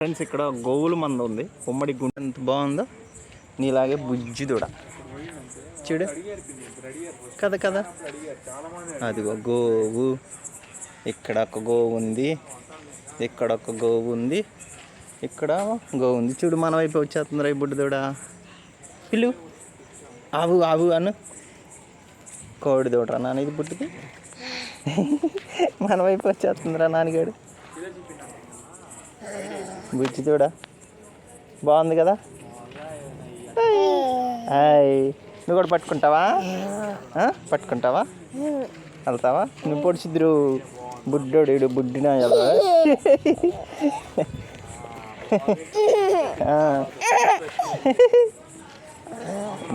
Friends ఇక్కడ గోవుల మంద ఉంది. ఉమ్మడి గుంట ఎంత బాగుందో. నీలాగే బుజ్జి దూడ చూడు కదా కదా. అదిగో గోవు. ఇక్కడ ఒక గోవు ఉంది, ఇక్కడ ఒక గోవు ఉంది, ఇక్కడ గోవు ఉంది. చూడు మన వైపు వచ్చేస్తుంది రా బుడ్డి దూడ. పిల్లు ఆవు ఆవు అను. కోడి దూడరా నాన్న ఇది బుడ్డిది. మన వైపు వచ్చేస్తుందిరా నాన్నగాడు. బుజ్జి దూడ బాగుంది కదా. హాయ్, నువ్వు కూడా పట్టుకుంటావా? పట్టుకుంటావా? వెళ్తావా? నువ్వు పొడిచిద్దురు బుడ్డోడు ఇడు బుడ్డిన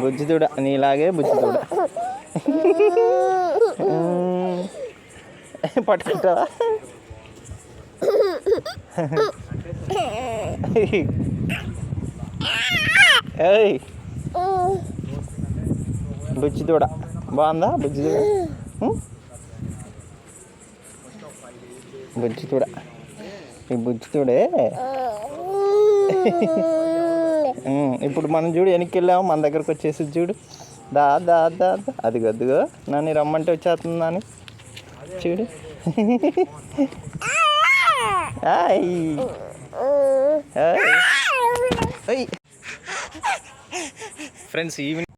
బుజ్జి దూడ నీలాగే బుజ్జి దూడ. పట్టుకుంటావా? ఏయ్ బుజ్జి దూడ బాగుందా? బుజ్జి దూడ బుజ్జి దూడ. ఈ బుజ్జి దూడే ఇప్పుడు మనం చూడు వెనక్కి వెళ్ళాము, మన దగ్గరకు వచ్చేసి చూడు. దా దా దా అదిగో అదిగో నన్ను రమ్మంటే వచ్చేస్తుంది నాని చూడు. Friends evening